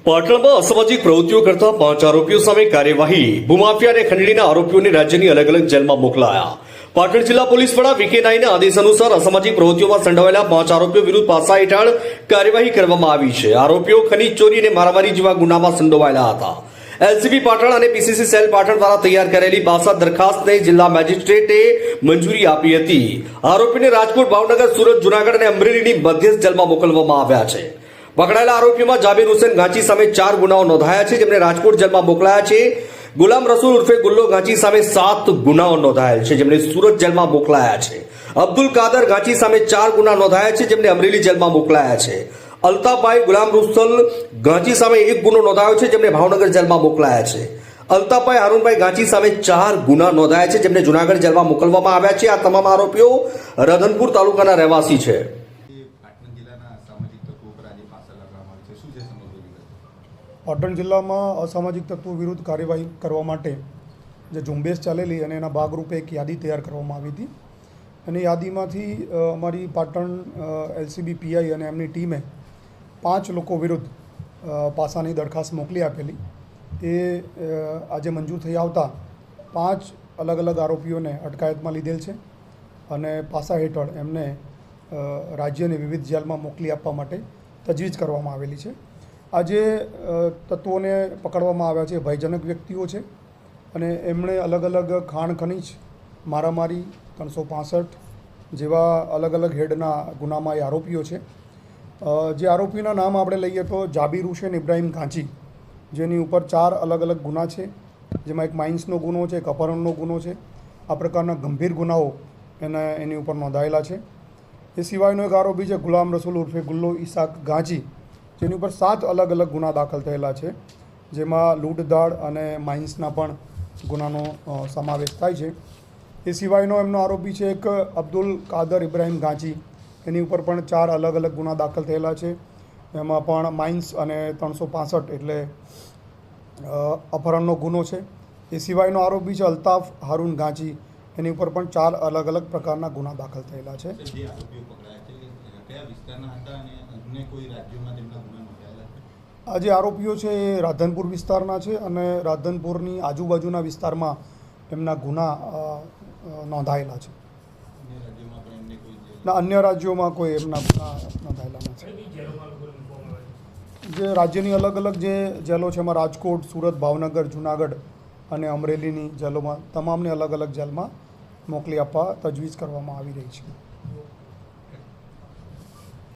પાટણમાં અસામાજિક પ્રવૃત્તિઓ કરતા 5 આરોપીઓ સામે કાર્યવાહી। ભૂમાફિયા અને ખંડણીના આરોપીઓને રાજ્યની અલગ અલગ જેલમાં મોકલાયા। પાટણ જિલ્લા પોલીસ વડા વીકે નાઈના આદેશ અનુસાર અસામાજિક પ્રવૃત્તિઓમાં સંડોવાયેલા 5 આરોપીઓ વિરુદ્ધ પાસા હેઠળ કાર્યવાહી કરવામાં આવી છે। આરોપીઓ ખનીજ ચોરી અને મારામારી જેવા ગુનામાં સંડોવાયેલા હતા। એલસીબી પાટણ અને પીસીસી સેલ પાટણ દ્વારા તૈયાર કરેલી પાસા દરખાસ્તને જિલ્લા મેજિસ્ટ્રેટે મંજૂરી આપી હતી। આરોપીને રાજકોટ, ભાવનગર, સુરત, જૂનાગઢ અને અમરેલીની મધ્યસ્થ જેલમાં મોકલવામાં આવ્યા છે। પકડાયેલા આરોપીઓમાં જાબીર હુસેન ગાંચી સામે 4 ગુનાઓ નોંધાયા છે, જેમને રાજકોટ જેલમાં મોકલાયા છે। ગુલામ રસૂલ ઉર્ફે ગુલ્લો ગાંચી સામે 7 ગુનાઓ નોંધાયેલ છે, જેમને સુરત જેલમાં મોકલાયા છે। અબ્દુલ કાદર ગાંચી સામે 4 ગુના નોંધાયા છે, જેમને અમરેલી જેલમાં મોકલાયા છે। અલ્તાફભાઈ ગુલામ રસૂલ ગાંચી સામે 1 ગુનો નોંધાયો છે, જેમને ભાવનગર જેલમાં મોકલાયા છે। અલ્તાફભાઈ હારૂનભાઈ ગાંચી સામે 4 ગુના નોંધાયા છે, જેમને જૂનાગઢ જેલમાં મોકલવામાં આવ્યા છે। આ તમામ આરોપીઓ રાધનપુર તાલુકાના રહેવાસી છે। પાટણ જિલ્લામાં અસામાજિક તત્વો વિરુદ્ધ કાર્યવાહી કરવા માટે જે ઝુંબેશ ચાલેલી અને એના ભાગરૂપે એક યાદી તૈયાર કરવામાં આવી હતી અને યાદીમાંથી અમારી પાટણ એલસીબી પીઆઈ અને એમની ટીમે 5 લોકો વિરુદ્ધ પાસાની દરખાસ્ત મોકલી આપેલી। એ આજે મંજૂર થઈ આવતા 5 અલગ અલગ આરોપીઓને અટકાયતમાં લીધેલ છે અને પાસા હેઠળ એમને રાજ્યની વિવિધ જેલમાં મોકલી આપવા માટે તજવીજ કરવામાં આવેલી છે। આજે તત્વોને પકડવામાં આવ્યા છે, ભયજનક વ્યક્તિઓ છે અને એમણે અલગ અલગ ખાણ ખનીજ, મારામારી, 365 જેવા અલગ અલગ હેડના ગુનામાં એ આરોપીઓ છે। જે આરોપીના નામ આપણે લઈએ તો જાબીર હુસેન ઇબ્રાહીમ ગાંચી, જેની ઉપર 4 અલગ અલગ ગુના છે, જેમાં એક માઇન્સનો ગુનો છે, એક અપહરણનો ગુનો છે। આ પ્રકારના ગંભીર ગુનાઓ એની ઉપર નોંધાયેલા છે। એ સિવાયનો એક આરોપી છે ગુલામ રસૂલ ઉર્ફે ગુલ્લો ઇસાક ગાંચી, જેની ઉપર 7 અલગ અલગ ગુના દાખલ થયેલા છે, જેમાં લૂંટધાડ અને માઇન્સના પણ ગુનાનો સમાવેશ થાય છે। એ સિવાયનો એમનો આરોપી છે એક અબ્દુલ કાદર ઇબ્રાહીમ ગાંચી, એની ઉપર પણ 4 અલગ અલગ ગુના દાખલ થયેલા છે, એમાં પણ માઇન્સ અને 365 એટલે અપહરણનો ગુનો છે। એ સિવાયનો આરોપી છે અલ્તાફ હારૂન ગાંચી, એની ઉપર પણ 4 અલગ અલગ પ્રકારના ગુના દાખલ થયેલા છે। આ જે આરોપીઓ છે એ રાધનપુર વિસ્તારના છે અને રાધનપુરની આજુબાજુના વિસ્તારમાં એમના ગુના નોંધાયેલા છે। અન્ય રાજ્યોમાં કોઈ એમના ગુના નોંધાયેલા નથી। જે રાજ્યની અલગ અલગ જે જેલો છે એમાં રાજકોટ, સુરત, ભાવનગર, જૂનાગઢ અને અમરેલીની જેલોમાં તમામને અલગ અલગ જેલમાં મોકલી આપવા તજવીજ કરવામાં આવી રહી છે।